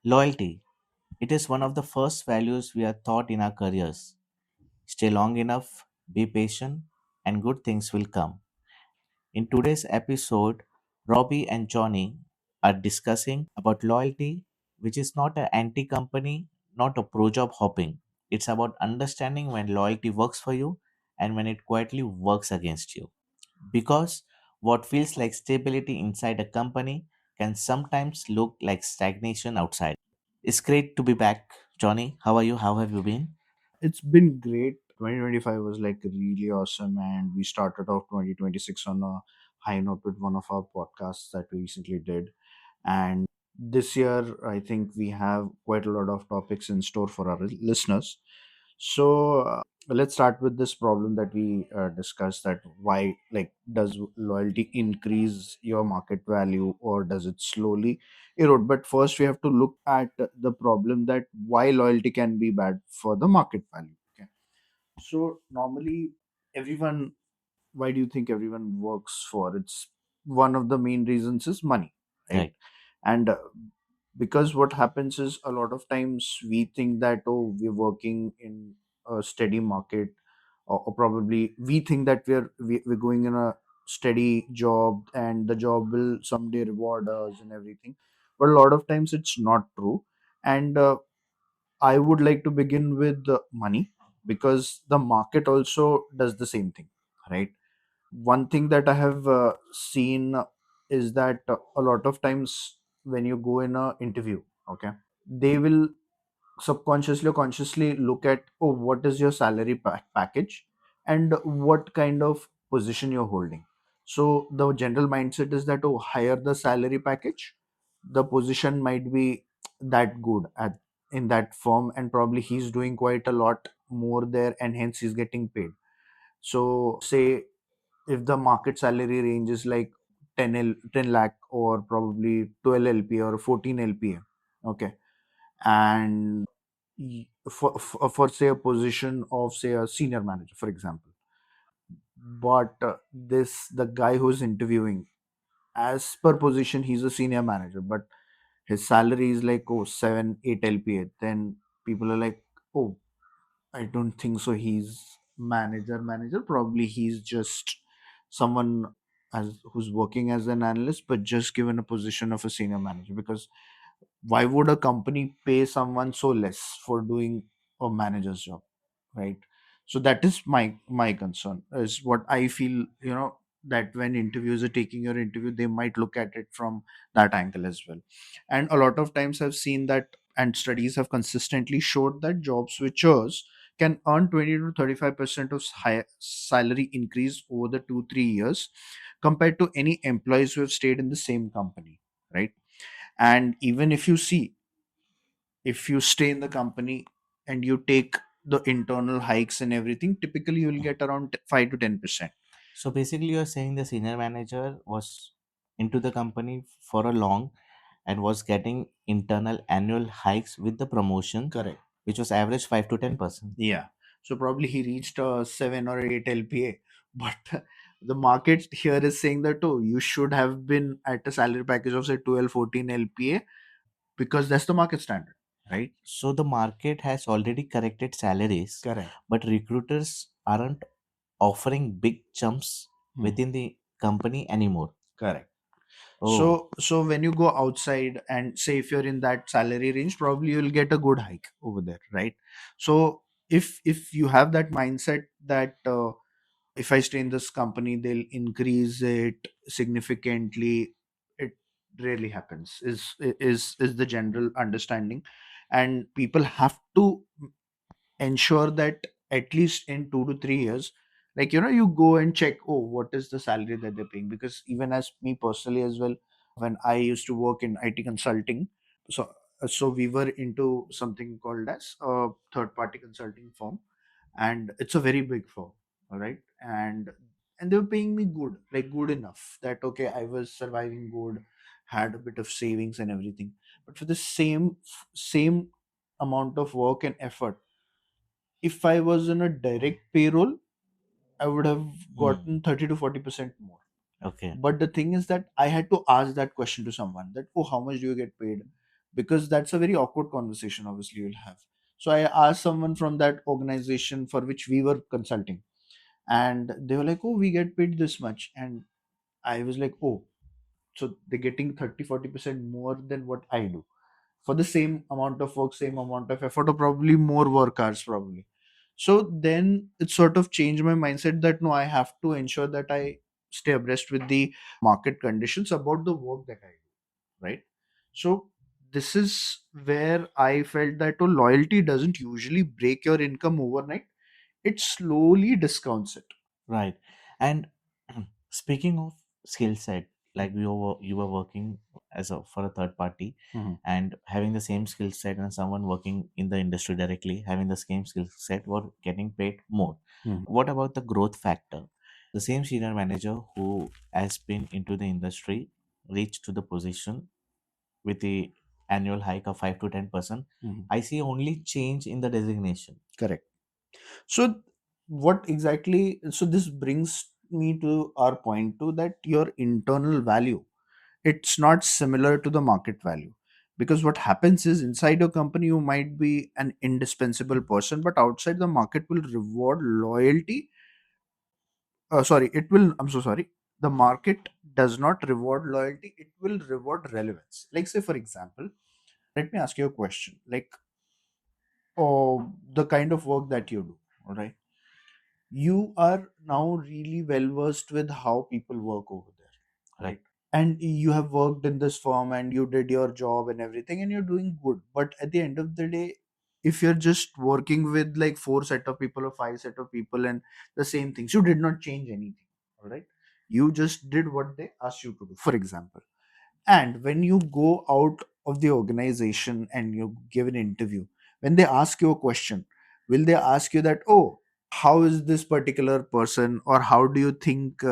Loyalty. It is one of the first values we are taught in our careers. Stay long enough, be patient, and good things will come. In today's episode, Robbie and Johnny are discussing about loyalty, which is not an anti-company, not a pro-job hopping. It's about understanding when loyalty works for you and when it quietly works against you. Because what feels like stability inside a company can sometimes look like stagnation outside. It's great to be back, Johnny. How are you? How have you been? It's been great. 2025 was like really awesome, and we started off 2026 on a high note with one of our podcasts that we recently did. And this year, I think we have quite a lot of topics in store for our listeners. So let's start with this problem that we discussed, that why, like, does loyalty increase your market value or does it slowly erode? But first we have to look at the problem, that why loyalty can be bad for the market value. Okay, so normally everyone, why do you think everyone works for? It's one of the main reasons is money, right? Right. And because what happens is, a lot of times we think that, oh, we're working in a steady market, or probably we think that we're going in a steady job and the job will someday reward us and everything. But a lot of times it's not true. And I would like to begin with the money, because the market also does the same thing, right? One thing that I have seen is that a lot of times when you go in a interview, okay, they will subconsciously or consciously look at, oh, what is your salary package and what kind of position you're holding. So the general mindset is that, oh, higher the salary package, the position might be that good at in that firm, and probably he's doing quite a lot more there and hence he's getting paid. So say if the market salary range is like 10 lakh or probably 12 lpa or 14 lpa, okay, and for say a position of say a senior manager, for example, but this the guy who's interviewing, as per position he's a senior manager, but his salary is like, oh, 7 8 lpa, then people are like, oh, I don't think so. He's manager. Probably he's just someone as who's working as an analyst, but just given a position of a senior manager. Because why would a company pay someone so less for doing a manager's job, right? So that is my concern. Is what I feel. That when interviews are taking your interview, they might look at it from that angle as well. And a lot of times I've seen that, and studies have consistently showed that job switchers can earn 20 to 35% of high salary increase over the 2 3 years compared to any employees who have stayed in the same company, right? And even if you see, if you stay in the company and you take the internal hikes and everything, typically you'll get around 5 to 10%. So basically, you're saying the senior manager was into the company for a long and was getting internal annual hikes with the promotion, Correct. which was average 5 to 10%. Yeah. So probably he reached 7 or 8 LPA. But the market here is saying that, oh, you should have been at a salary package of say 12 14 LPA, because that's the market standard, right? So the market has already corrected salaries, Correct. but recruiters aren't offering big jumps Hmm. within the company anymore. Correct. Oh, So when you go outside and say if you're in that salary range, probably you'll get a good hike over there, right? So if you have that mindset that if I stay in this company, they'll increase it significantly, it rarely happens. Is the general understanding, and people have to ensure that at least in 2 to 3 years, like, you go and check, oh, what is the salary that they're paying. Because even as me personally as well, when I used to work in IT consulting, so we were into something called as a third party consulting firm, and it's a very big firm, all right. And they were paying me good, like good enough that, okay, I was surviving good, had a bit of savings and everything. But for the same amount of work and effort, if I was in a direct payroll, I would have hmm. gotten 30 to 40% more. Okay. But the thing is that I had to ask that question to someone, that, oh, how much do you get paid? because that's a very awkward conversation, obviously, you'll have. So I asked someone from that organization for which we were consulting, and they were like, oh, we get paid this much. And I was like, oh, so they're getting 30-40% more than what I do for the same amount of work, same amount of effort, or probably more work hours, probably. So then it sort of changed my mindset that no, I have to ensure that I stay abreast with the market conditions about the work that I do, right? So this is where I felt that oh, loyalty doesn't usually break your income overnight. It slowly discounts it. Right. And speaking of skill set, like you were working as a for a third party Mhm. and having the same skill set, and someone working in the industry directly having the same skill set were getting paid more. Mhm. What about the growth factor? The same senior manager who has been into the industry reached to the position with the annual hike of 5 to 10%. Mhm. I see only change in the designation. Correct. So, what exactly? So, this brings me to our point too, that your internal value, it's not similar to the market value, because what happens is inside your company you might be an indispensable person, but outside the market will reward loyalty. Sorry, it will. I'm so sorry. The market does not reward loyalty; it will reward relevance. Like, say, for example, let me ask you a question. Like, oh, the kind of work that you do. All right, you are now really well versed with how people work over there, Right. right? And you have worked in this firm and you did your job and everything and you're doing good, but at the end of the day, if you're just working with like four set of people or five set of people and the same things, you did not change anything. All right, you just did what they asked you to do, for example. And when you go out of the organization and you give an interview, when they ask you a question, will they ask you that, oh, how is this particular person, or how do you think,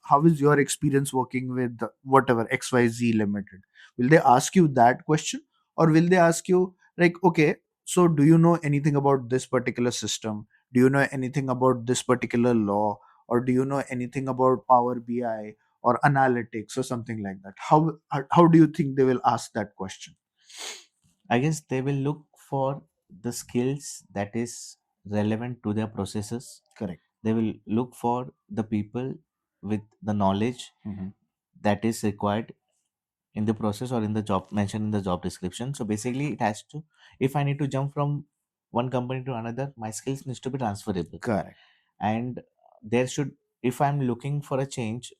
how is your experience working with whatever XYZ Limited? Will they ask you that question? Or will they ask you, like, okay, so do you know anything about this particular system? Do you know anything about this particular law? Or do you know anything about Power BI? Or analytics or something like that? How do you think they will ask that question? I guess they will look for the skills that is relevant to their processes. Correct. They will look for the people with the knowledge Mhm. that is required in the process or in the job mentioned in the job description. So basically, it has to, if I need to jump from one company to another, my skills needs to be transferable. Correct. And there should, if I'm looking for a change,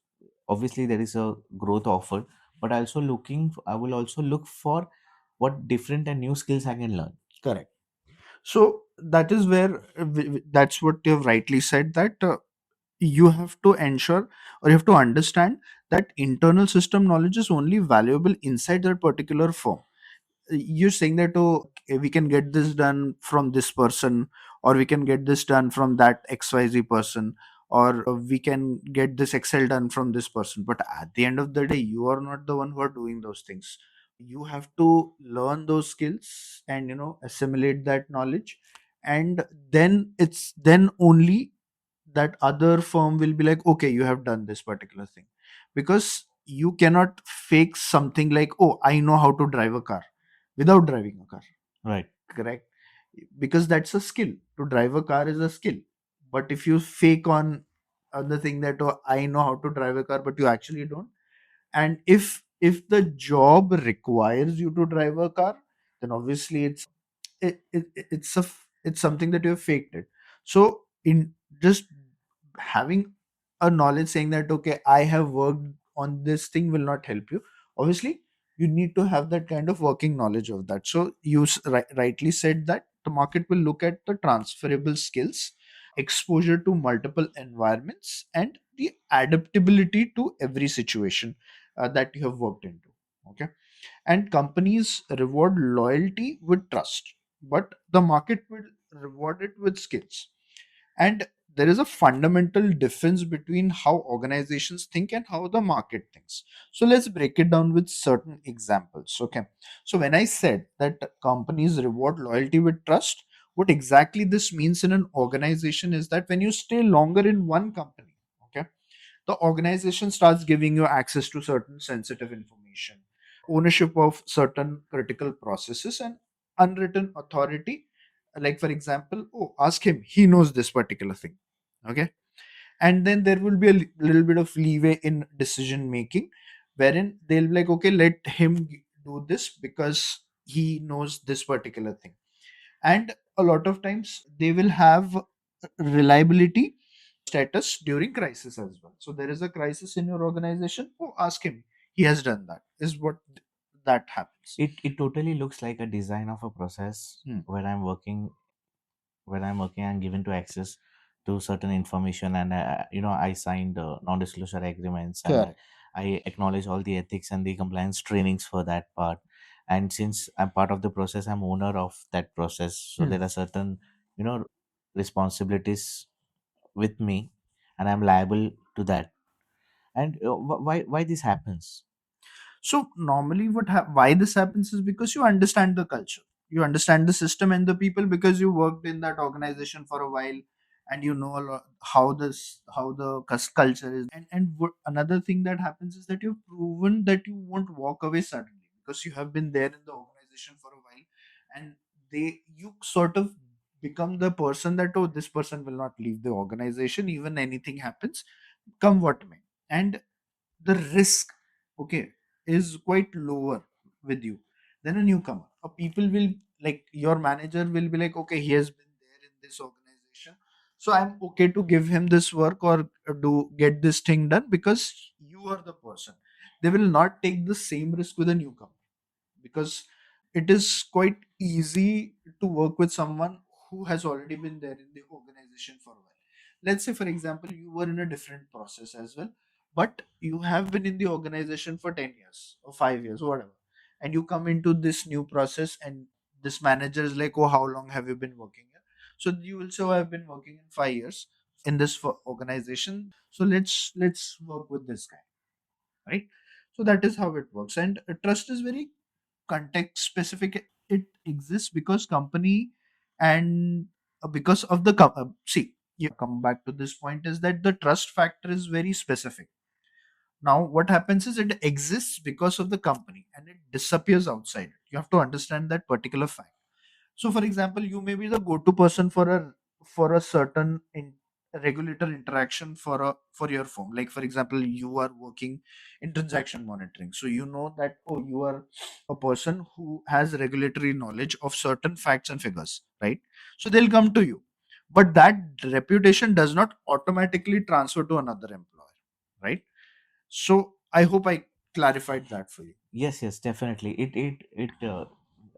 obviously there is a growth offer, but I will also look for what different and new skills I can learn. Correct. So that is where that's what you've rightly said, that you have to ensure, or you have to understand, that internal system knowledge is only valuable inside that particular firm. You're saying that, oh, okay, we can get this done from this person, or we can get this done from that XYZ person, or we can get this Excel done from this person, but at the end of the day you are not the one who are doing those things. You have to learn those skills and assimilate that knowledge, and then it's then only that other firm will be like, okay, you have done this particular thing. Because you cannot fake something like, oh, I know how to drive a car without driving a car. Right. Correct. Because that's a skill. To drive a car is a skill. But if you fake on the thing that, oh, I know how to drive a car, but you actually don't, and if the job requires you to drive a car, then obviously it's something that you have faked it. So in just having a knowledge saying that, okay, I have worked on this thing, will not help you. Obviously you need to have that kind of working knowledge of that. So you rightly said that the market will look at the transferable skills, exposure to multiple environments, and the adaptability to every situation that you have worked into. Okay. And companies reward loyalty with trust, but the market will reward it with skills. And there is a fundamental difference between how organizations think and how the market thinks. So let's break it down with certain examples. Okay. So when I said that companies reward loyalty with trust, what exactly this means in an organization is that when you stay longer in one company, okay, the organization starts giving you access to certain sensitive information. ownership of certain critical processes and unwritten authority. Like for example, oh, ask him, he knows this particular thing. Okay. And then there will be a little bit of leeway in decision making, wherein they'll be like, okay, let him do this because he knows this particular thing. And a lot of times they will have reliability status during crisis as well. So there is a crisis in your organization, oh, ask him, he has done that, is what that happens. It totally looks like a design of a process Hmm. where I'm working and given to access to certain information, and I signed non-disclosure agreements, and Correct. I acknowledge all the ethics and the compliance trainings for that part. And since I'm part of the process, I'm owner of that process, so Hmm. there are certain you know responsibilities with me, and I'm liable to that. And why this happens? So normally, why this happens is because you understand the culture, you understand the system and the people, because you worked in that organization for a while, and you know a lot how the culture is. And another thing that happens is that you've proven that you won't walk away suddenly, because you have been there in the organization for a while, and you sort of become the person that, oh, this person will not leave the organization even anything happens, come what may. And the risk, okay, is quite lower with you than a newcomer. Or people will, like, your manager will be like, okay, he has been there in this organization, so I'm okay to give him this work or do get this thing done because you are the person. They will not take the same risk with a newcomer, because it is quite easy to work with someone who has already been there in the organization for a while. Let's say, for example, you were in a different process as well, but you have been in the organization for 10 years or 5 years or whatever, and you come into this new process, and this manager is like, oh, how long have you been working here? So you will say, oh, I've been working in 5 years in this organization, so let's work with this guy, right? So that is how it works. And trust is very context specific. It exists because company, and because of the see, you come back to this point, is that the trust factor is very specific. Now what happens is it exists because of the company and it disappears outside. You have to understand that particular fact. So, for example, you may be the go-to person for a certain regulator interaction for your firm. Like, for example, you are working in transaction monitoring, so you know that, oh, you are a person who has regulatory knowledge of certain facts and figures, right? So they'll come to you, but that reputation does not automatically transfer to another employer, right? So I hope I clarified that for you. Yes, yes, definitely. It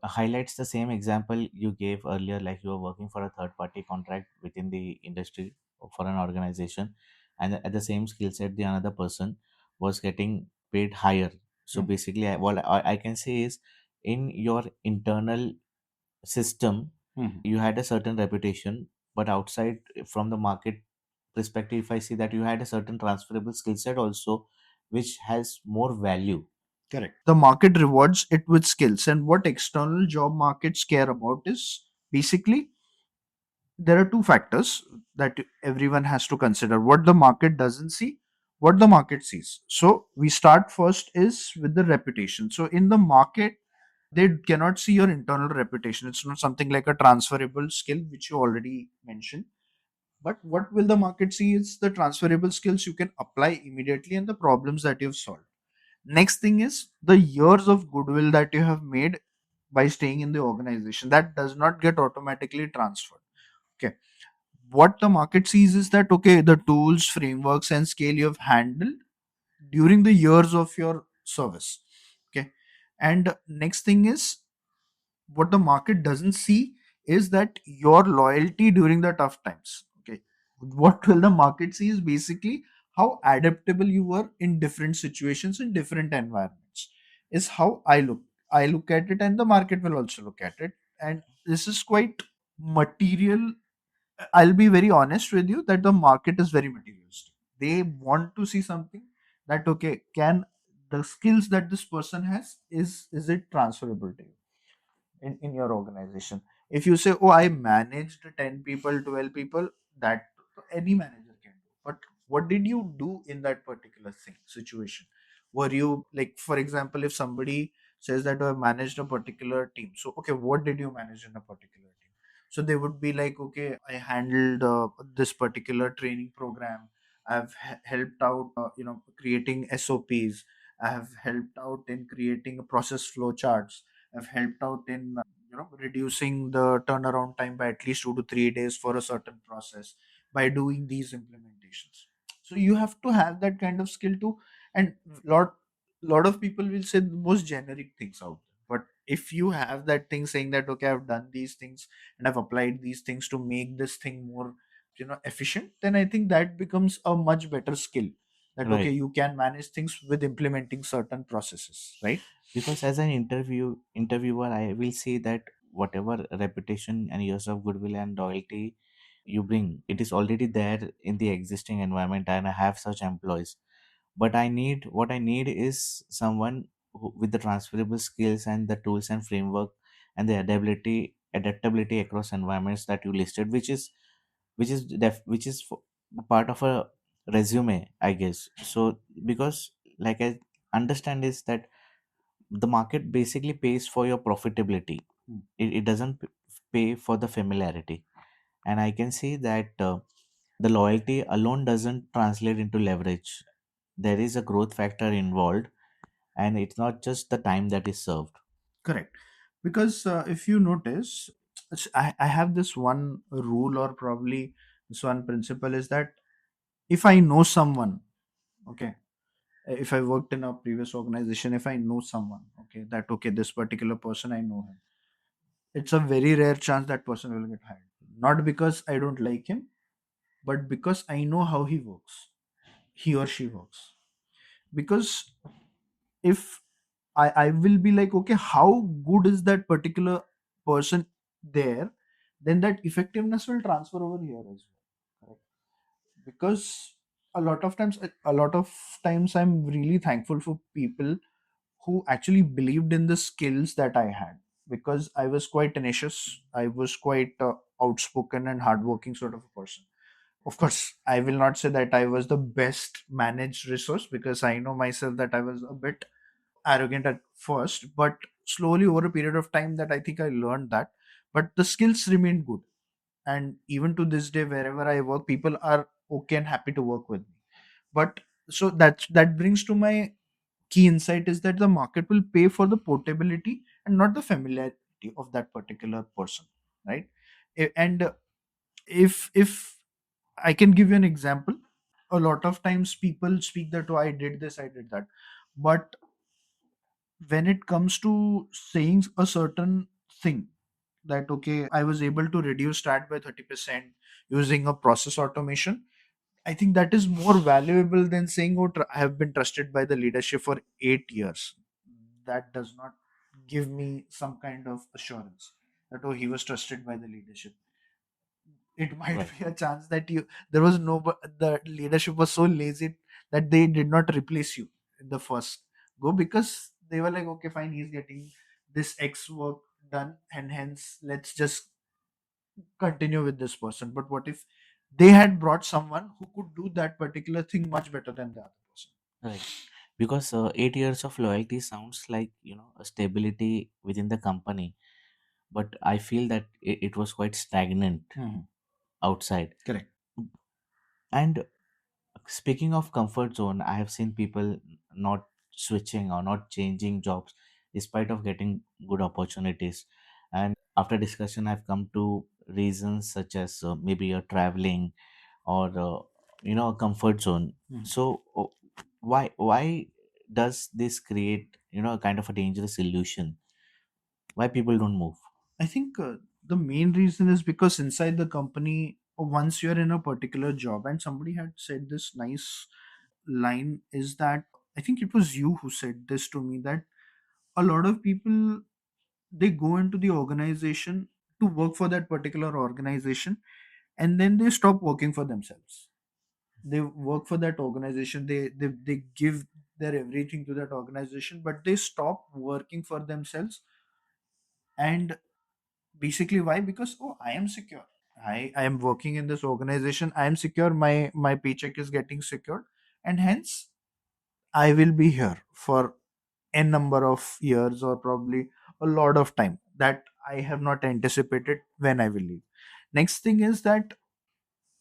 highlights the same example you gave earlier, like you were working for a third party contract within the industry for an organization, and at the same skill set, the another person was getting paid higher. So Hmm. basically, I can say is, in your internal system, Mhm. you had a certain reputation, but outside from the market perspective, if I see that you had a certain transferable skill set also, which has more value. Correct. The market rewards it with skills. And what external job markets care about is basically there are two factors that everyone has to consider: what the market doesn't see, what the market sees. So we start first is with the reputation. So in the market, they cannot see your internal reputation. It's not something like a transferable skill, which you already mentioned. But what will the market see is the transferable skills you can apply immediately and the problems that you've solved. Next thing is the years of goodwill that you have made by staying in the organization. That does not get automatically transferred. Okay. What the market sees is that, okay, the tools, frameworks, and scale you have handled during the years of your service. Okay. And next thing is, what the market doesn't see is that your loyalty during the tough times. Okay. What will the market see is basically how adaptable you were in different situations, in different environments, is how I look at it, and the market will also look at it. And this is quite material. I'll be very honest with you that the market is very materialistic. They want to see something that, okay, can the skills that this person has, is it transferable to you in your organization? If you say, oh, I managed 10 people, 12 people, that any manager can do. But what did you do in that particular thing situation? Were you, like, for example, if somebody says that, "Oh, I managed a particular team." So, okay, what did you manage in a particular team? So they would be like, okay, I handled this particular training program. I've helped out, creating SOPs. I have helped out in creating process flow charts. I've helped out in reducing the turnaround time by at least 2 to 3 days for a certain process by doing these implementations. So you have to have that kind of skill too. And lot of people will say the most generic things out there, but if you have that thing saying that, okay, I've done these things and I've applied these things to make this thing more efficient, then I think that becomes a much better skill, that okay, Right. you can manage things with implementing certain processes, right? Because as an interviewer, I will say that whatever reputation and years of goodwill and loyalty you bring, it is already there in the existing environment, and I have such employees. But what I need is someone with the transferable skills and the tools and framework and the adaptability across environments that you listed, which is part of a resume, I guess. So because like I understand is that the market basically pays for your profitability. It doesn't pay for the familiarity, and I can see that the loyalty alone doesn't translate into leverage. There is a growth factor involved, and it's not just the time that is served. Correct. Because if you notice, I have this one rule, or probably this one principle, is that if I know someone, okay, if I worked in a previous organization, if I know someone, okay, that okay, this particular person, I know him, it's a very rare chance that person will get hired. Not because I don't like him, but because I know how he works, he or she works. Because if I will be like, okay, how good is that particular person there, then that effectiveness will transfer over here as well. Correct. Because a lot of times I'm really thankful for people who actually believed in the skills that I had, because I was quite tenacious. I was quite outspoken and hardworking sort of a person. Of course, I will not say that I was the best managed resource, because I know myself that I was a bit arrogant at first, but slowly over a period of time that I think I learned that. But the skills remained good. And even to this day, wherever I work, people are okay and happy to work with me. But so that brings to my key insight, is that the market will pay for the portability and not the familiarity of that particular person, right? And if I can give you an example, a lot of times people speak that, oh, I did this, I did that, but when it comes to saying a certain thing, that okay, I was able to reduce stat by 30% using a process automation, I think that is more valuable than saying, oh, I have been trusted by the leadership for 8 years. That does not give me some kind of assurance that, oh, he was trusted by the leadership. It might Right. be a chance that you there was no the leadership was so lazy that they did not replace you in the first go, because they were like, okay, fine, he's getting this X work done, and hence let's just continue with this person. But what if they had brought someone who could do that particular thing much better than the other person? Right. Because 8 years of loyalty sounds like a stability within the company, but I feel that it was quite stagnant Mhm. outside. Correct. And speaking of comfort zone, I have seen people not switching or not changing jobs despite of getting good opportunities. And after discussion, I've come to reasons such as maybe you're traveling or a comfort zone. Mhm. So why does this create a kind of a dangerous illusion? Why people don't move? I think the main reason is because inside the company, once you're in a particular job, and somebody had said this nice line, is that I think it was you who said this to me, that a lot of people, they go into the organization to work for that particular organization, and then they stop working for themselves. They work for that organization, they give their everything to that organization, but they stop working for themselves. And basically, why? Because, oh, I am secure, I am working in this organization, I am secure, my paycheck is getting secured, and hence I will be here for n number of years, or probably a lot of time that I have not anticipated when I will leave. Next thing is that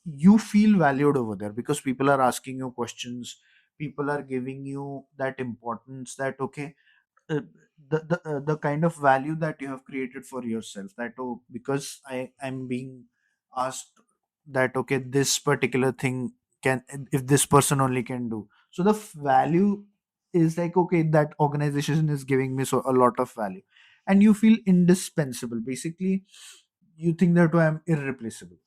you feel valued over there because people are asking you questions, people are giving you that importance, that okay, uh, the kind of value that you have created for yourself, that oh, because I'm being asked that okay, this particular thing can, if this person only can do, so the value is like okay, that organization is giving me so a lot of value, and you feel indispensable basically. You think that oh, I'm irreplaceable.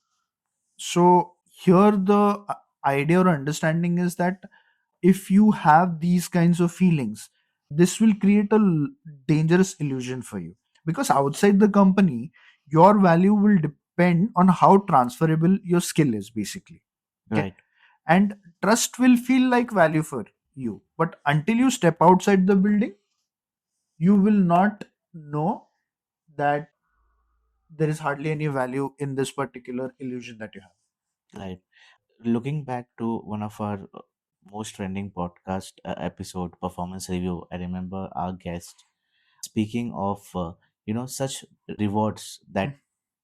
So here the idea or understanding is that if you have these kinds of feelings, this will create a dangerous illusion for you, because outside the company your value will depend on how transferable your skill is basically. Okay. Right, And trust will feel like value for you, but until you step outside the building, you will not know that there is hardly any value in this particular illusion that you have. right. Looking back to one of our most trending podcast episode, performance review, I remember our guest speaking of such rewards that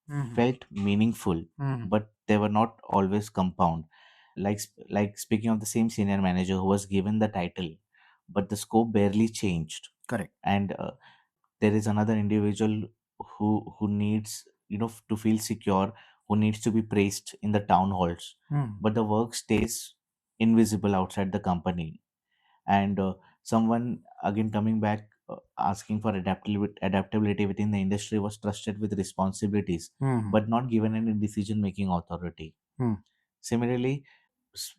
Mhm. felt meaningful, Mhm. but they were not always compound. Like speaking of the same senior manager who was given the title, but the scope barely changed. Correct. And there is another individual who needs to feel secure, who needs to be praised in the town halls, Mhm. but the work stays invisible outside the company. And someone again coming back, asking for adaptability within the industry, was trusted with responsibilities Mhm. but not given any decision making authority. Mhm. Similarly,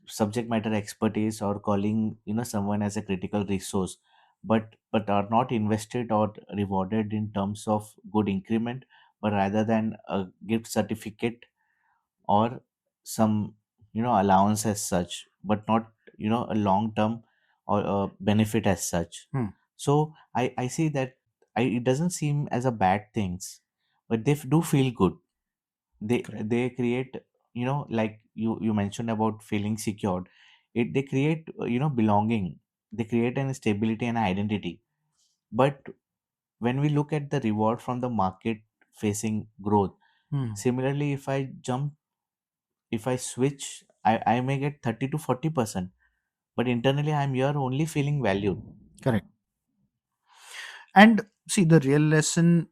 subject matter expertise or calling someone as a critical resource, but are not invested or rewarded in terms of good increment, but rather than a gift certificate or some allowance as such, but not a long term or a benefit as such. Mhm. So I see that it doesn't seem as a bad things, but they do feel good. they Correct. they create, like you mentioned about feeling secured. They create belonging. They create an stability and identity. But when we look at the reward from the market facing growth, Mhm. similarly, if I switch, I may get 30 to 40%, but internally I'm here only feeling valued. Correct. And see, the real lesson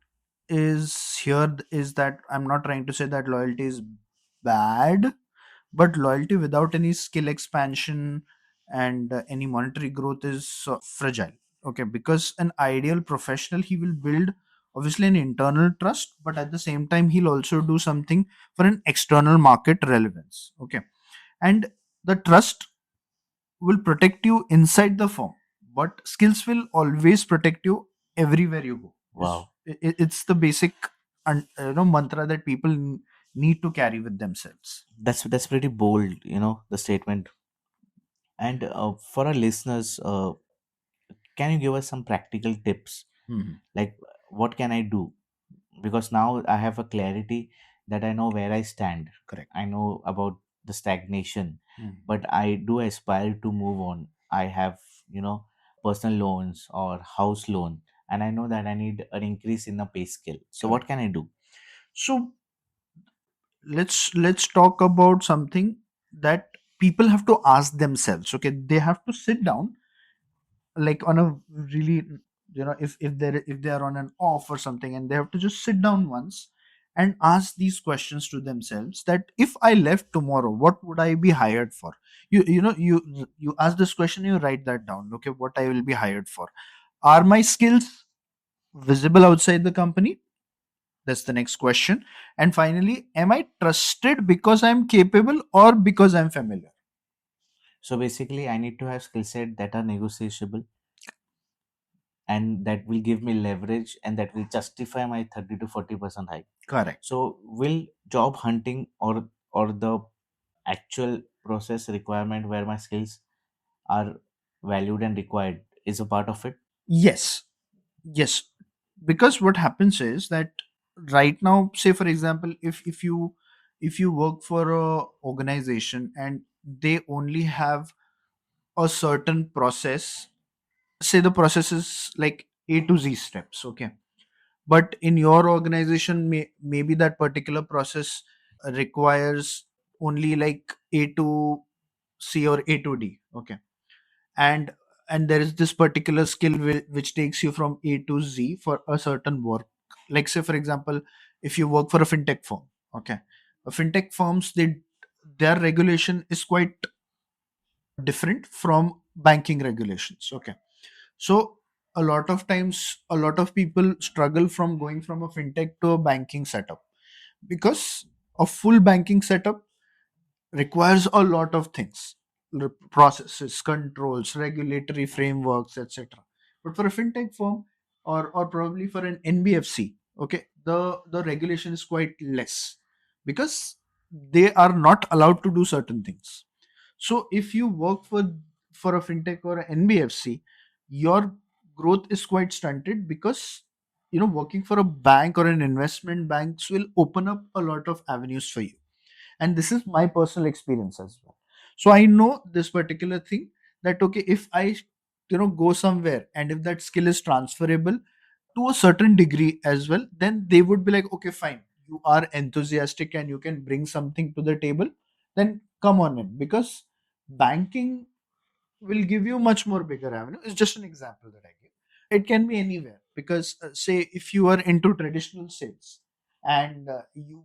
is here is that I'm not trying to say that loyalty is bad, but loyalty without any skill expansion and any monetary growth is fragile. Okay, because an ideal professional, he will build obviously an internal trust, but at the same time he'll also do something for an external market relevance. Okay. And the trust will protect you inside the firm, but skills will always protect you everywhere you go. Wow, It's the basic mantra that people need to carry with themselves. that's pretty bold, the statement. And for our listeners, can you give us some practical tips, Mhm. like what can I do? Because now I have a clarity that I know where I stand. Correct. I know about the stagnation, Mhm. but I do aspire to move on. I have, personal loans or house loan, and I know that I need an increase in the pay scale. So what Correct. can I do? So let's talk about something that people have to ask themselves. Okay, they have to sit down, like on a really, if they are on an off or something, and they have to just sit down once and ask these questions to themselves, that if I left tomorrow, what would I be hired for? You ask this question, you write that down. Okay, what I will be hired for? Are my skills visible outside the company? That's the next question. And finally, am I trusted because I'm capable or because I'm familiar? So basically, I need to have skill set that are negotiable and that will give me leverage and that will justify my 30 to 40% hike. Correct. So will job hunting or the actual process requirement where my skills are valued and required is a part of it? Yes. Yes. Because what happens is that right now, say for example, if you work for a organization and they only have a certain process say the process is like A to Z steps, okay, but in your organization maybe that particular process requires only like A to C or A to D, okay, and there is this particular skill which takes you from A to Z for a certain work. Like say for example, if you work for a fintech firm, okay, fintech firms, their regulation is quite different from banking regulations, okay. So a lot of times a lot of people struggle from going from a fintech to a banking setup, because a full banking setup requires a lot of things, processes, controls, regulatory frameworks, etc. But for a fintech firm, or probably for an NBFC, okay, the regulation is quite less, because they are not allowed to do certain things. So if you work for a fintech or an NBFC, your growth is quite stunted, because working for a bank or an investment banks will open up a lot of avenues for you. And this is my personal experience as well. So I know this particular thing, that okay, if I go somewhere and if that skill is transferable to a certain degree as well, then they would be like, okay, fine, you are enthusiastic and you can bring something to the table, then come on in, because banking will give you much more bigger avenue. It's just an example that I give. It can be anywhere, because say if you are into traditional sales and you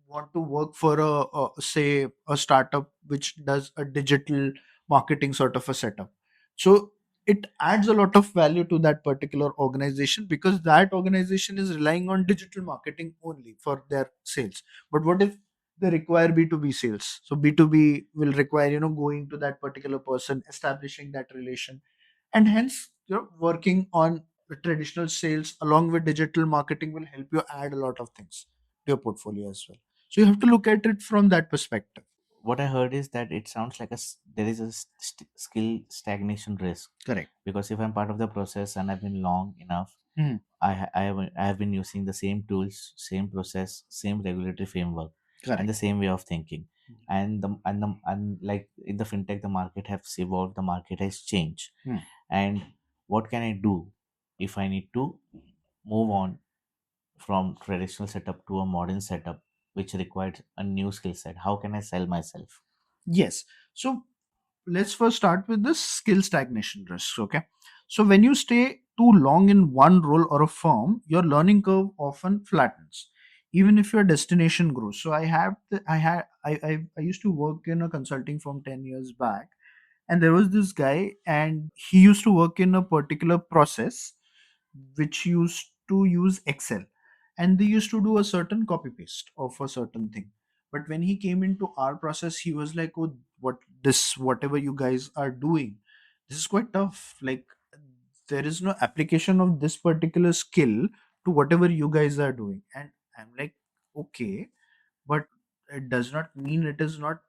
want to work for a say a startup which does a digital marketing sort of a setup, so it adds a lot of value to that particular organization, because that organization is relying on digital marketing only for their sales. But what if they require B2B sales? So B2B will require going to that particular person, establishing that relation, and hence working on the traditional sales along with digital marketing will help you add a lot of things to your portfolio as well. So you have to look at it from that perspective. What I heard is that it sounds like there is a skill stagnation risk, Correct. because if I'm part of the process and I've been long enough, Hmm. I have been using the same tools, same process, same regulatory framework, and the Correct. same way of thinking. And like in the fintech, the market has evolved, the market has changed. Hmm. And what can I do if I need to move on from traditional setup to a modern setup, which requires a new skill set? How can I sell myself? Yes. So let's first start with the skill stagnation risk. Okay. So when you stay too long in one role or a firm, your learning curve often flattens, even if your destination grows. So I used to work in a consulting firm 10 years back, and there was this guy, and he used to work in a particular process which used to use Excel, and they used to do a certain copy paste of a certain thing. But when he came into our process, he was like, oh, whatever you guys are doing, this is quite tough. Like, there is no application of this particular skill to whatever you guys are doing. And I'm like, okay, but it does not mean it is not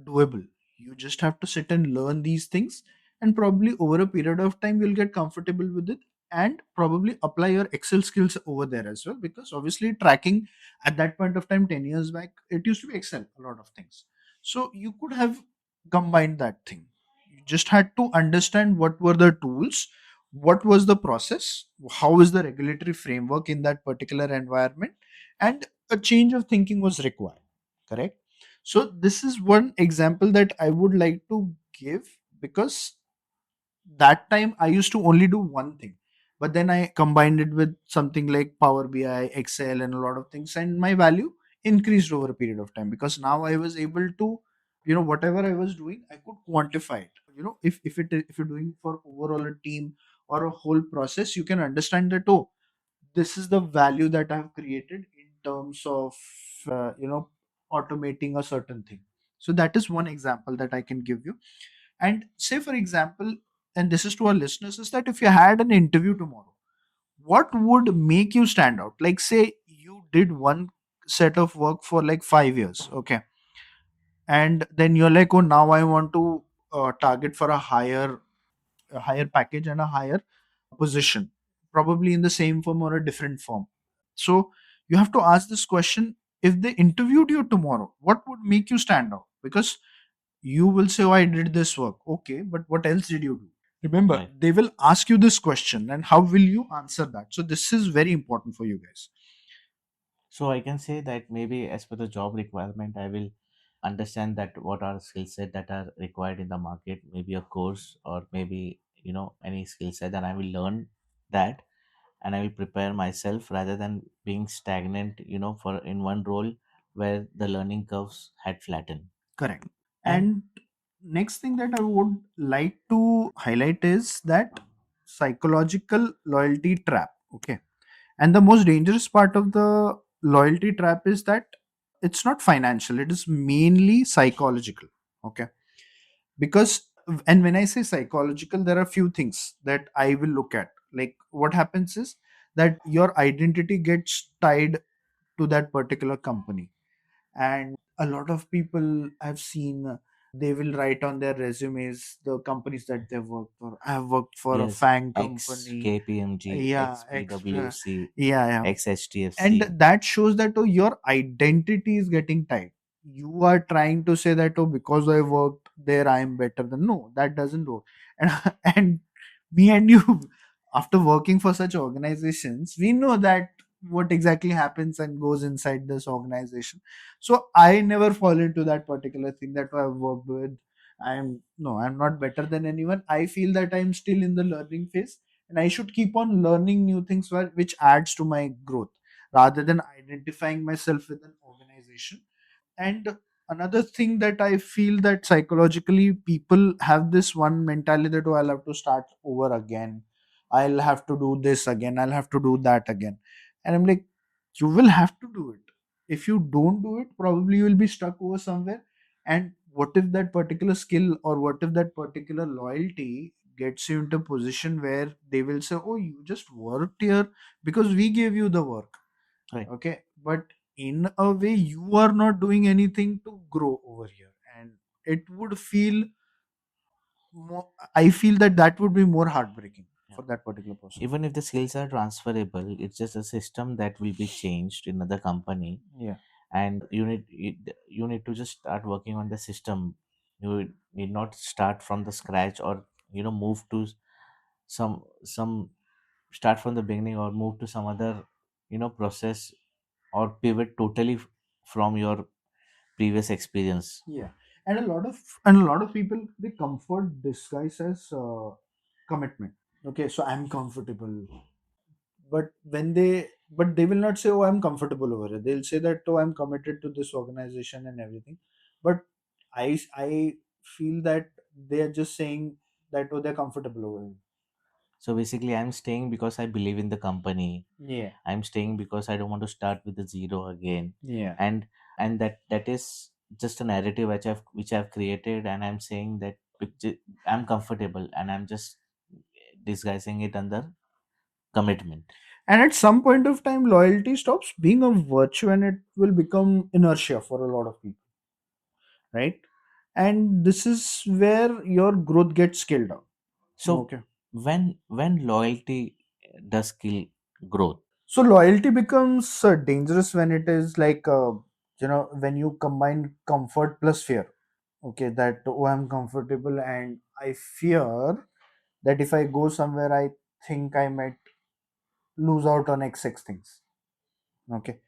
doable. You just have to sit and learn these things, and probably over a period of time you'll get comfortable with it, and probably apply your Excel skills over there as well, because obviously tracking at that point of time 10 years back, it used to be Excel, a lot of things. So you could have combined that thing. You just had to understand what were the tools, what was the process, how is the regulatory framework in that particular environment, and a change of thinking was required. Correct. So this is one example that I would like to give, because that time I used to only do one thing, but then I combined it with something like Power BI, Excel, and a lot of things, and my value increased over a period of time, because now I was able to, whatever I was doing, I could quantify it. If you're doing for overall a team or a whole process, you can understand that, oh, this is the value that I've created in terms of automating a certain thing. So that is one example that I can give you. And say for example, and this is to our listeners, is that if you had an interview tomorrow, what would make you stand out? Like say you did one set of work for like 5 years, okay, and then you're like, oh, now I want to target for a higher package and a higher position, probably in the same firm or a different firm. So you have to ask this question: if they interviewed you tomorrow, what would make you stand out? Because you will say, oh, I did this work. Okay, but what else did you do? Remember, Right. they will ask you this question, and how will you answer that? So this is very important for you guys. So I can say that maybe as per the job requirement, I will understand that what are skill set that are required in the market, maybe a course or maybe any skill set, and I will learn that, and I will prepare myself rather than being stagnant, for in one role where the learning curves had flattened. Correct. And And next thing that I would like to highlight is that psychological loyalty trap. Okay. And the most dangerous part of the loyalty trap is that it's not financial, it is mainly psychological. Okay. Because, and when I say psychological, there are few things that I will look at. Like what happens is that your identity gets tied to that particular company. And a lot of people I've seen, they will write on their resumes the companies that they've worked for. I have worked for a yes, FANG ex company. KPMG, Yeah, ex extra. PwC, Yeah, yeah. ex And HDFC. that shows that, oh, your identity is getting tied. You are trying to say that, oh, because I worked there I am better than. No, that doesn't work. And and me and you, after working for such organizations, we know that what exactly happens and goes inside this organization. So I never fall into that particular thing that, oh, I've worked with, I'm no, I'm not better than anyone. I feel that I'm still in the learning phase, and I should keep on learning new things which adds to my growth, rather than identifying myself with an organization. And another thing that I feel, that psychologically people have this one mentality that, oh, I'll have to start over again, I'll have to do this again, I'll have to do that again. And I'm like, you will have to do it. If you don't do it, probably you will be stuck over somewhere. And what if that particular skill, or what if that particular loyalty gets you into a position where they will say, oh, you just worked here because we gave you the work. Right. Okay, but in a way you are not doing anything to grow over here, and it would feel more, I feel that that would be more heartbreaking Yeah. for that particular person. Even if the skills are transferable, it's just a system that will be changed in another company, Yeah. and you need to just start working on the system. You need not start from the scratch, or move to some start from the beginning, or move to some other process, or pivot totally from your previous experience. Yeah. And a lot of people, they comfort disguise as commitment. Okay, so I'm comfortable, but they will not say, oh, I'm comfortable over here. They'll say that, oh, I'm committed to this organization and everything. But I feel that they are just saying that, oh, they're comfortable over here. So basically, I'm staying because I believe in the company. Yeah. I'm staying because I don't want to start with the zero again. Yeah. And that is just a narrative which I've created, and I'm saying that I'm comfortable, and I'm just disguising it under commitment. And at some point of time, loyalty stops being a virtue and it will become inertia for a lot of people, right? And this is where your growth gets scaled down. So Okay. when loyalty does kill growth. So loyalty becomes dangerous when it is like, when you combine comfort plus fear. Okay, that, oh, I'm comfortable and I fear that if I go somewhere, I think I might lose out on XX things. Okay,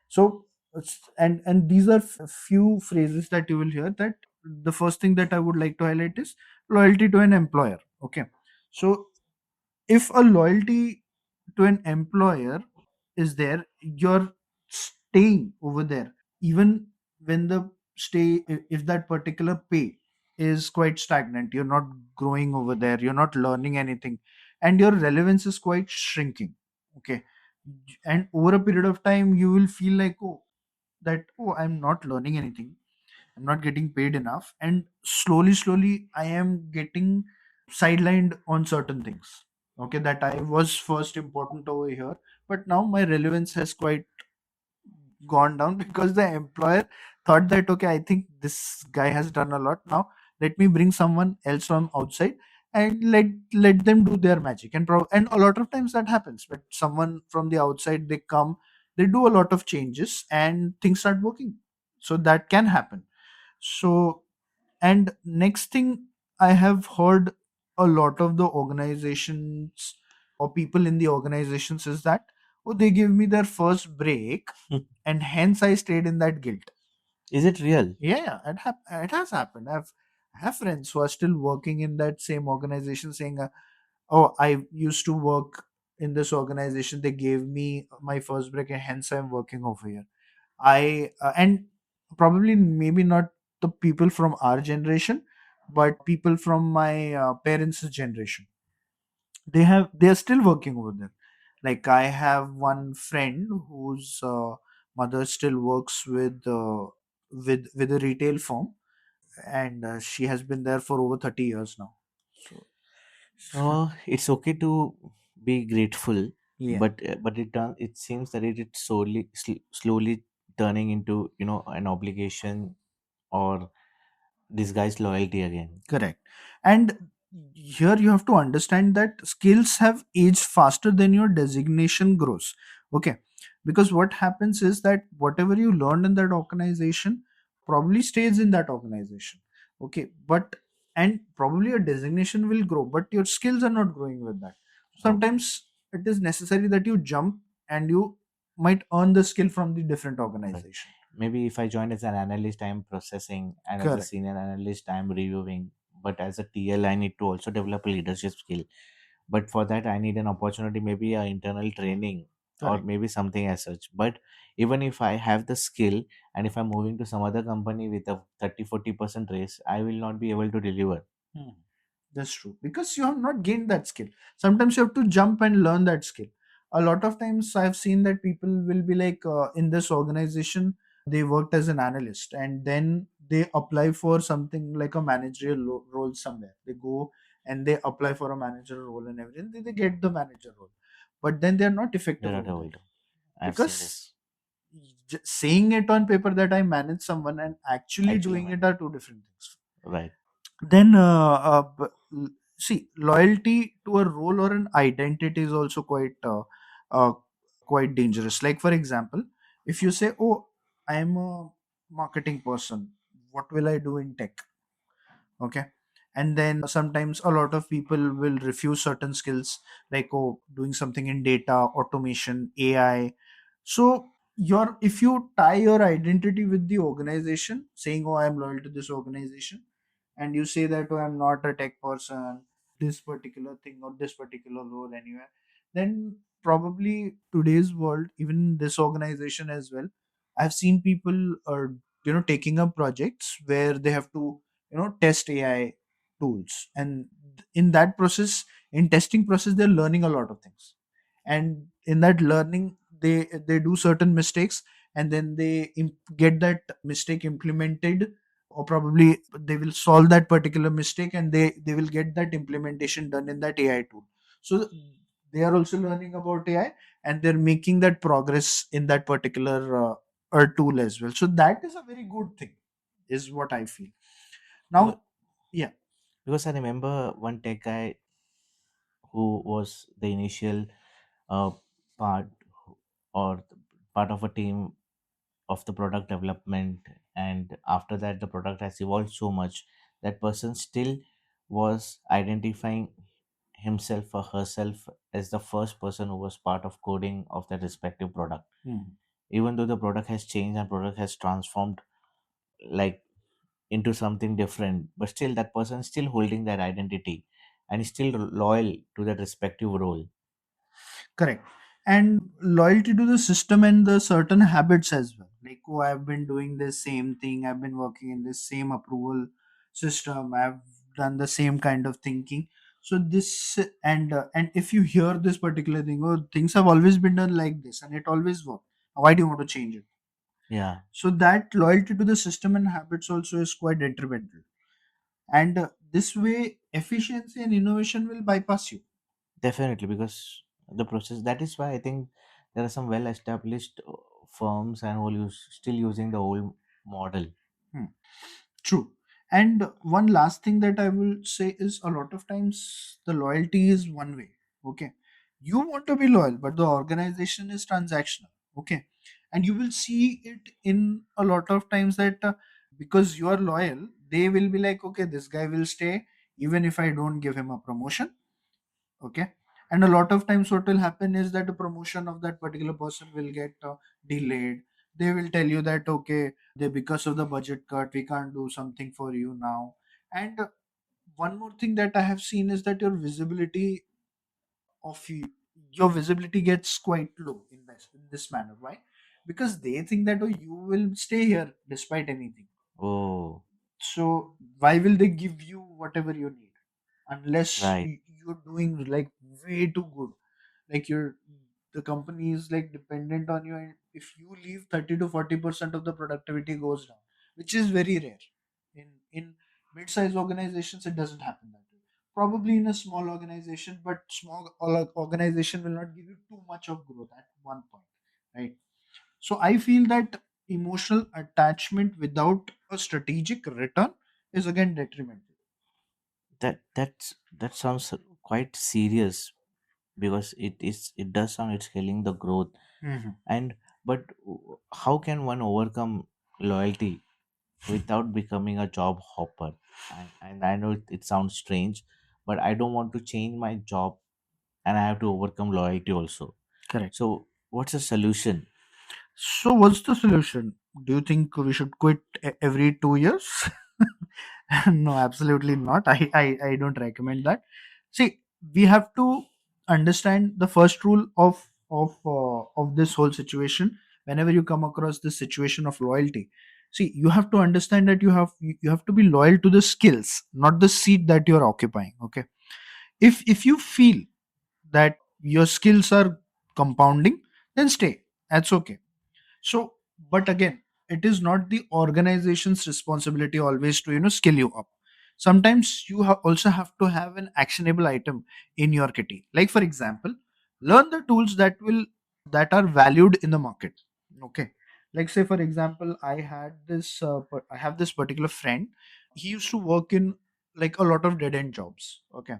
so and these are few phrases that you will hear. That the first thing that I would like to highlight is loyalty to an employer. Okay, so if a loyalty to an employer is there, you're staying over there even when the if that particular pay is quite stagnant, you're not growing over there, you're not learning anything, and your relevance is quite shrinking. Okay, and over a period of time you will feel like, oh, that, oh, I'm not learning anything, I'm not getting paid enough, and slowly I am getting sidelined on certain things. Okay, that I was first important over here, but now my relevance has quite gone down because the employer thought that, okay, I think this guy has done a lot, now let me bring someone else from outside and let them do their magic. And a lot of times that happens, but someone from the outside, they come, they do a lot of changes and things start working. So that can happen. So, and next thing, I have heard a lot of the organizations or people in the organizations is that, oh, they give me their first break, and hence I stayed in that guilt. Is it real? Yeah, it has happened. I have friends who are still working in that same organization saying, "Oh, I used to work in this organization. They gave me my first break, and hence I'm working over here." I and probably maybe not the people from our generation, but people from my parents' generation. They are still working over there. Like I have one friend whose mother still works with a retail firm, and she has been there for over 30 years now. So It's okay to be grateful, yeah, but it seems that it is slowly turning into, an obligation or disguised loyalty again. correct. And here you have to understand that skills have aged faster than your designation grows. Okay. Because what happens is that whatever you learned in that organization probably stays in that organization. Okay. But and probably your designation will grow, but your skills are not growing with that. Okay. Sometimes it is necessary that you jump and you might earn the skill from the different Right. organization. Maybe if I join as an analyst, I'm processing, and as a Correct. senior analyst, I'm reviewing. But as a TL, I need to also develop a leadership skill. But for that, I need an opportunity, maybe a internal training or Correct. maybe something as such. But even if I have the skill, and if I'm moving to some other company with a 30-40% raise, I will not be able to deliver. Hmm. That's true because you have not gained that skill. Sometimes you have to jump and learn that skill. A lot of times I've seen that people will be like in this organization they worked as an analyst and then they apply for something like a managerial role somewhere. They go and they apply for a manager role and everything. They get the manager role, but then they are not You're effective not over there able to. I've seen because this. saying it on paper that I manage someone and actually Actually, doing man. it are two different things. Right. Then see, loyalty to a role or an identity is also uh, quite dangerous. Like for example, if you say, oh, I am a marketing person, what will I do in tech? Okay. And then sometimes a lot of people will refuse certain skills like, oh, doing something in data automation, AI. So your if you tie your identity with the organization saying, oh, I am loyal to this organization, and you say that, oh, I'm not a tech person, this particular thing or this particular role anywhere, then probably today's world, even this organization as well, I've seen people taking up projects where they have to test AI tools, and in that process, in testing process, they're learning a lot of things, and in that learning they do certain mistakes, and then they get that mistake implemented, or probably they will solve that particular mistake and they will get that implementation done in that AI tool. So they are also learning about AI and they're making that progress in that particular tool as well. So that is a very good thing, is what I feel. Because, Now, yeah, because I remember one tech guy who was the initial uh, part or part of a team of the product development, and after that the product has evolved so much that person still was identifying himself or herself as the first person who was part of coding of that respective product, hmm, even though the product has changed and product has transformed, like, into something different, but still that person is still holding that identity and is still loyal to that respective role. correct. And loyalty to the system and the certain habits as well. Like, oh, I've been doing this same thing, I've been working in this same approval system, I've done the same kind of thinking. So this and if you hear this particular thing, oh, things have always been done like this and it always worked. Why do you want to change it? Yeah, So that loyalty to the system and habits also is quite detrimental. And this way, efficiency and innovation will bypass you. definitely, because the process, that is why I think there are some well established firms and who use still using the old model. Hmm. True. And one last thing that I will say is a lot of times the loyalty is one way. Okay. You want to be loyal, but the organization is transactional. Okay. And you will see it in a lot of times that because you are loyal, they will be like, okay, this guy will stay. even if I don't give him a promotion. Okay. And a lot of times what will happen is that the promotion of that particular person will get delayed. They will tell you that, okay, they, because of the budget cut, we can't do something for you now. And one more thing that I have seen is that of you, your visibility gets quite low in this manner. Why? Because they think that, oh, you will stay here despite anything. Oh, So why will they give you whatever you need unless right. you're doing like way too good? Like you're, the company is like dependent on you, and if you leave, 30 to 40% of the productivity goes down, which is very rare. In mid-sized organizations, it doesn't happen that way. Probably in a small organization, but small organization will not give you too much of growth at one point, right? So I feel that emotional attachment without a strategic return is again detrimental. That sounds quite serious, because it does sound it's killing the growth. Mhm. And but how can one overcome loyalty without becoming a job hopper? And I know it sounds strange, but I don't want to change my job, and I have to overcome loyalty also. Correct. So what's the solution? So, what's the solution? Do you think we should quit every 2 years? No, absolutely not. I don't recommend that. See, we have to understand the first rule of this whole situation. Whenever you come across this situation of loyalty, see, you have to understand that you have to be loyal to the skills, not the seat that you're occupying. Okay, if you feel that your skills are compounding, then stay. That's okay. So, but again, it is not the organization's responsibility always to skill you up. Sometimes you also have to have an actionable item in your kitty. Like for example, learn the tools that are valued in the market. Okay, like say for example, I have this particular friend. He used to work in like a lot of dead end jobs. Okay,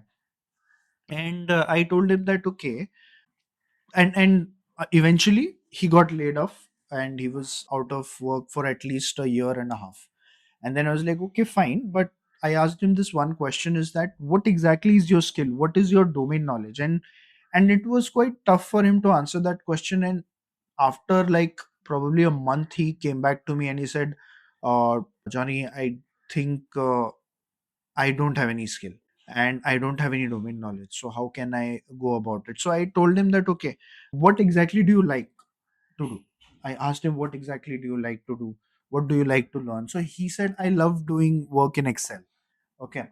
and I told him that, okay, and eventually he got laid off and he was out of work for at least a year and a half. And then I was like, okay, fine, but I asked him this one question, is that what exactly is your skill, what is your domain knowledge? And it was quite tough for him to answer that question. And after like probably a month, he came back to me and he said, Johnny, I think I don't have any skill and I don't have any domain knowledge. So how can I go about it? So I told him that, okay, what exactly do you like to do? I asked him, what exactly do you like to do? What do you like to learn? So he said, I love doing work in Excel. Okay.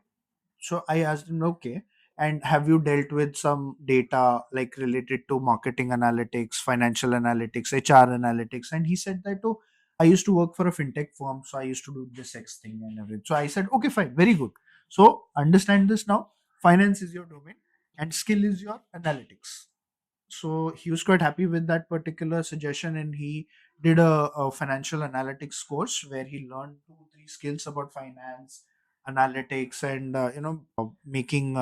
So I asked him, okay, and have you dealt with some data like related to marketing analytics, financial analytics, HR analytics? And he said that, oh, I used to work for a fintech firm, so I used to do this X thing and everything. So I said, okay, fine, very good. So understand this now. Finance is your domain, and skill is your analytics. So he was quite happy with that particular suggestion, and he did a financial analytics course where he learned 2 3 skills about finance analytics and making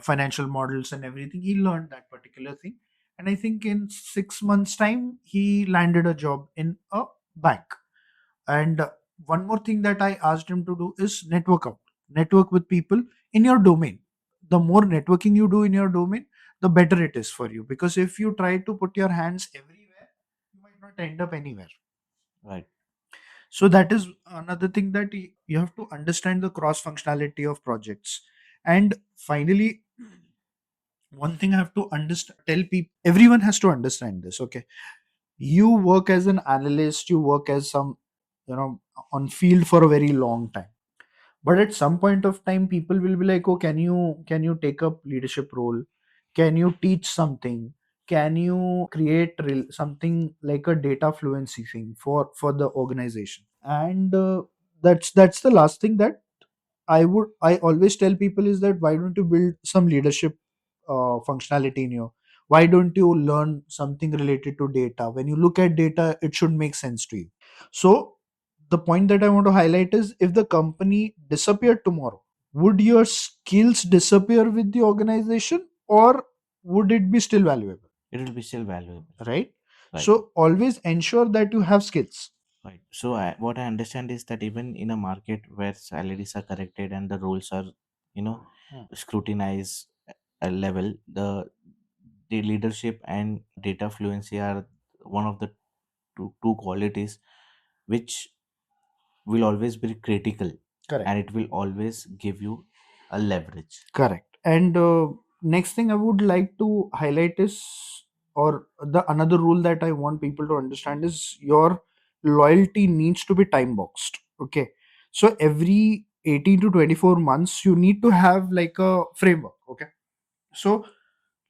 financial models and everything. He learned that particular thing, and I think in 6 months time he landed a job in a bank. And one more thing that I asked him to do is network with people in your domain. The more networking you do in your domain, the better it is for you. Because if you try to put your hands everywhere, you might not end up anywhere. Right. So that is another thing, that you have to understand the cross functionality of projects. And finally, one thing I have to understand, tell people, everyone has to understand this. Okay, you work as an analyst, you work as some, you know on field for a very long time, but at some point of time people will be like, oh, can you take up leadership role, can you teach something, can you create something like a data fluency thing for the organization? And that's the last thing that I always tell people, is that why don't you build some leadership functionality in you? Why don't you learn something related to data? When you look at data, it should make sense to you. So the point that I want to highlight is, if the company disappeared tomorrow, would your skills disappear with the organization, or would it be still valuable? It will be still valuable. Right? Right. So always ensure that you have skills. Right. So what I understand is that even in a market where salaries are corrected and the roles are you know Hmm. scrutinize a level. The leadership and data fluency are one of the two qualities which will always be critical, Correct. and it will always give you a leverage. Correct. And next thing I would like to highlight is, or the another rule that I want people to understand is your loyalty needs to be time boxed. Okay. So every 18 to 24 months, you need to have like a framework. Okay. So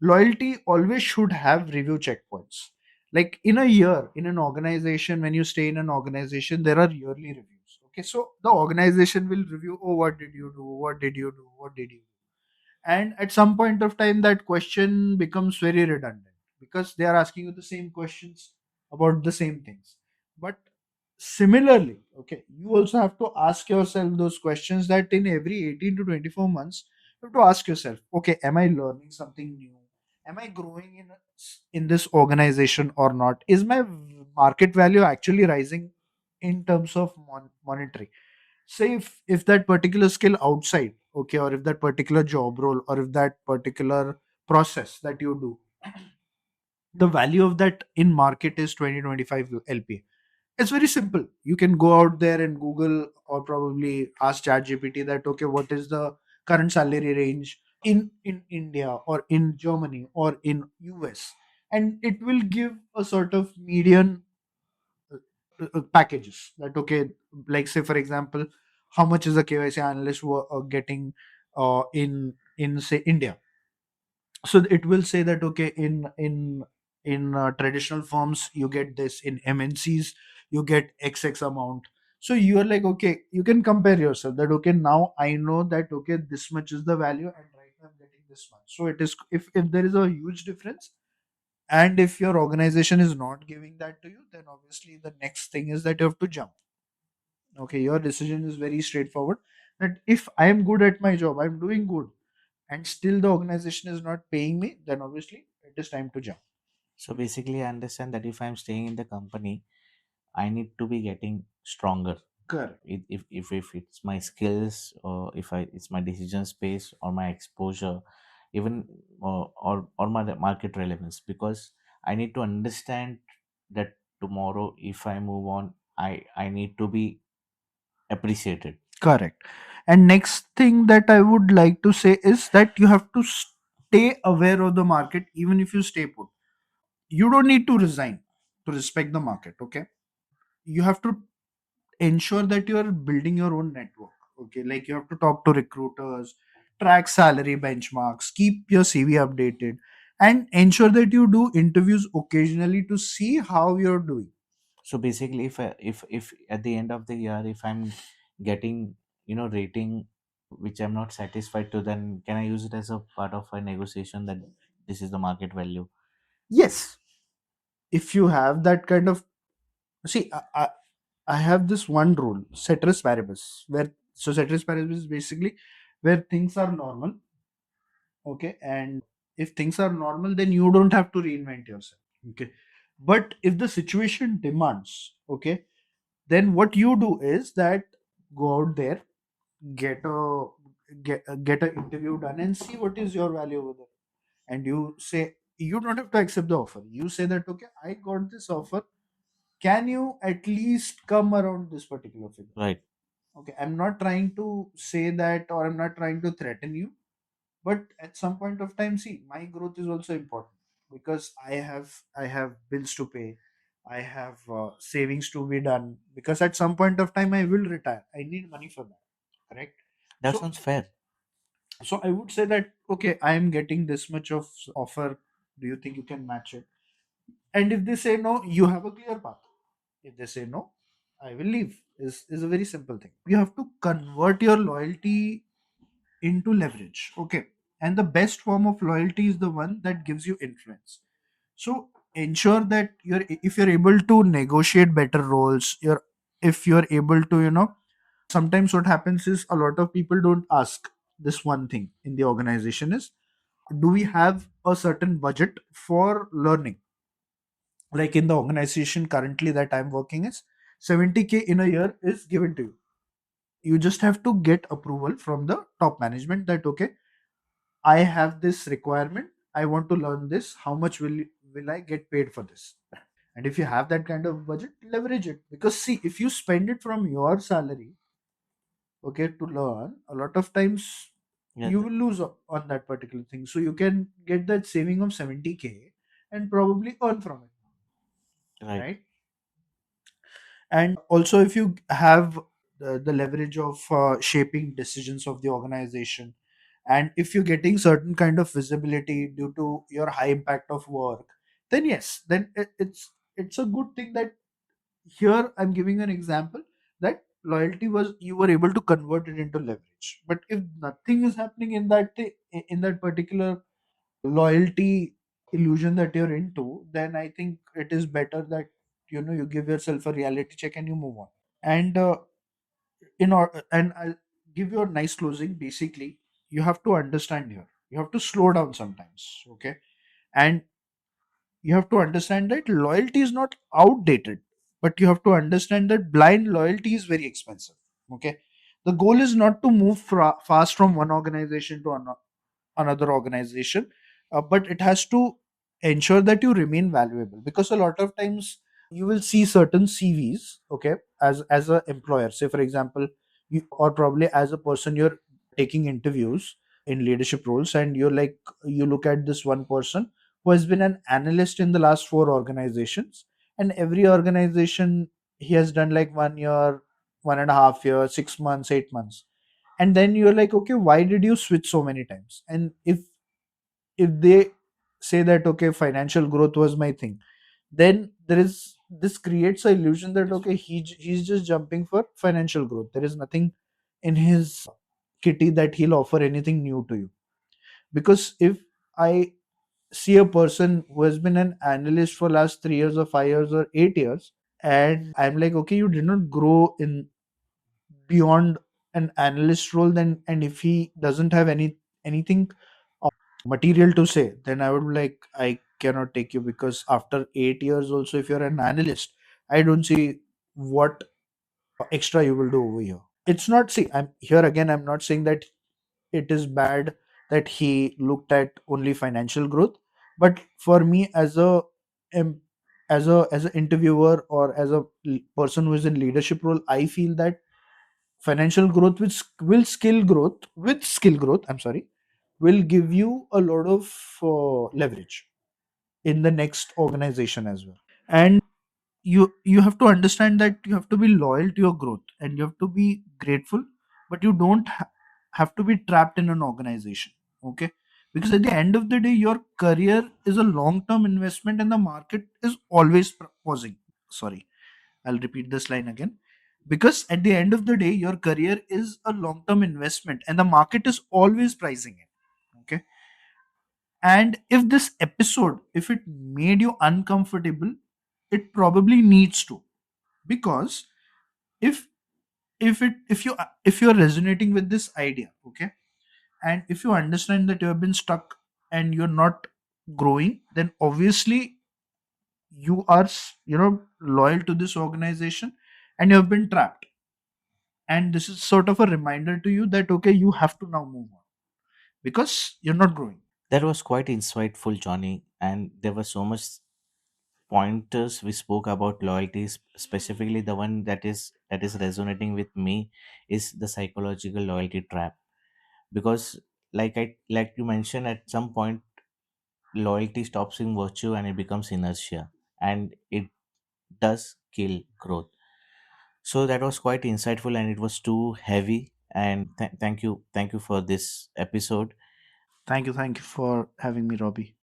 loyalty always should have review checkpoints. Like in a year, in an organization, when you stay in an organization, there are yearly reviews. Okay. So the organization will review, oh, what did you do? What did you do? What did you do? And at some point of time that question becomes very redundant because they are asking you the same questions about the same things. But similarly, okay, you also have to ask yourself those questions, that in every 18 to 24 months you have to ask yourself, okay, am I learning something new? Am I growing in this organization or not? Is my market value actually rising in terms of monetary? Say if that particular skill outside, okay, or if that particular job role, or if that particular process that you do, the value of that in market is 2025 lpa. It's very simple. You can go out there and google, or probably ask ChatGPT that, okay, what is the current salary range in India or in Germany or in US, and it will give a sort of median packages that, okay, like say for example, how much is a KYC analyst getting in say India. So it will say that, okay, in traditional firms you get this, in MNCs you get XX amount. So you are like, okay, you can compare yourself that, okay, now I know that, okay, this much is the value and right now I'm getting this much. So it is, if there is a huge difference, and if your organization is not giving that to you, then obviously the next thing is that you have to jump. Okay, your decision is very straightforward, that if I am good at my job, I'm doing good, and still the organization is not paying me, then obviously it is time to jump. So basically, I understand that if I'm staying in the company, I need to be getting stronger. Correct. If it's my skills, or if it's my decision space or my exposure, even or my market relevance, because I need to understand that tomorrow if I move on, I need to be appreciated. Correct. And next thing that I would like to say is that you have to stay aware of the market even if you stay put. You don't need to resign to respect the market, okay? You have to ensure that you are building your own network. Okay, like you have to talk to recruiters, track salary benchmarks, keep your CV updated, and ensure that you do interviews occasionally to see how you're doing. So basically, if at the end of the year, if I'm getting rating which I'm not satisfied to, then can I use it as a part of a negotiation that this is the market value? Yes, if you have that kind of, see, I have this one rule, ceteris paribus, where, so ceteris paribus is basically where things are normal, okay, and if things are normal, then you don't have to reinvent yourself, okay. But if the situation demands, okay, then what you do is that go out there, get a get an interview done and see what is your value over there. And you say, you don't have to accept the offer, you say that, okay, I got this offer, can you at least come around this particular figure? Right. Okay, I'm not trying to say that, or I'm not trying to threaten you, but at some point of time, see, my growth is also important, because I have bills to pay, I have savings to be done, because at some point of time I will retire, I need money for that, correct? That So sounds fair. I would say that, okay, I am getting this much of offer, do you think you can match it? And if they say no, you have a clear path. If they say no, I will leave. Is a very simple thing. You have to convert your loyalty into leverage. Okay. And the best form of loyalty is the one that gives you influence. So ensure that if you're able to negotiate better roles, if you're able to, sometimes what happens is a lot of people don't ask this one thing in the organization is, do we have a certain budget for learning? Like in the organization currently that I'm working is 70K in a year is given to you. you just have to get approval from the top management that okay, I have this requirement, I want to learn this, how much will I get paid for this? And if you have that kind of budget, leverage it, because see, if you spend it from your salary, okay, to learn, a lot of times Yeah, you will lose on that particular thing. So you can get that saving of 70K and probably earn from it, right, right? And also, if you have the leverage of shaping decisions of the organization, and if you're getting certain kind of visibility due to your high impact of work, then yes, then it's a good thing that here I'm giving an example that loyalty was, you were able to convert it into leverage. But if nothing is happening in in that particular loyalty illusion that you're into, then I think it is better that you give yourself a reality check and you move on. And and I'll give you a nice closing. Basically, you have to understand here, you have to slow down sometimes, okay? And you have to understand that loyalty is not outdated, but you have to understand that blind loyalty is very expensive, okay? The goal is not to move fast from one organization to another organization, but it has to ensure that you remain valuable, because a lot of times you will see certain CVs, okay, as a employer, say for example, you, or probably as a person, you're taking interviews in leadership roles, and you're like, you look at this one person who has been an analyst in the last four organizations, and every organization he has done like 1 year, 1.5 years, 6 months, 8 months. And then you're like, okay, why did you switch so many times? And if they say that okay, financial growth was my thing, then there is, this creates a illusion that yes, okay, he's just jumping for financial growth. There is nothing in his kitty that he'll offer anything new to you. Because if I see a person who has been an analyst for last 3 years or 5 years or 8 years, and I'm like, okay, you did not grow in beyond an analyst role, then, and if he doesn't have anything material to say, then I would be like, I cannot take you, because after 8 years also, if you're an analyst, I don't see what extra you will do over here. It's not, see, I'm here again, I'm not saying that it is bad that he looked at only financial growth, but for me as a em- as an interviewer, or as a person who is in leadership role, I feel that financial growth with skill growth, I'm sorry, will give you a lot of leverage in the next organization as well. And you have to understand that you have to be loyal to your growth, and you have to be grateful, but you don't have to be trapped in an organization, okay? Because at the end of the day, your career is a long term investment, and the market is always pausing. Sorry, I'll repeat this line again. Because at the end of the day, your career is a long term investment, and the market is always pricing it. Okay. And if this episode, if it made you uncomfortable, it probably needs to. Because if if you're resonating with this idea, okay, and if you understand that you have been stuck and you're not growing, then obviously you are loyal to this organization, and you have been trapped. And this is sort of a reminder to you that okay, you have to now move on, because you're not growing. that was quite insightful, Johnny. And there were so much pointers we spoke about loyalties. Specifically, the one that is resonating with me is the psychological loyalty trap. Because, like you mentioned, at some point, loyalty stops being virtue and it becomes inertia, and it does kill growth. So that was quite insightful, and it was too heavy. And thank you for this episode. Thank you for having me, Robbie.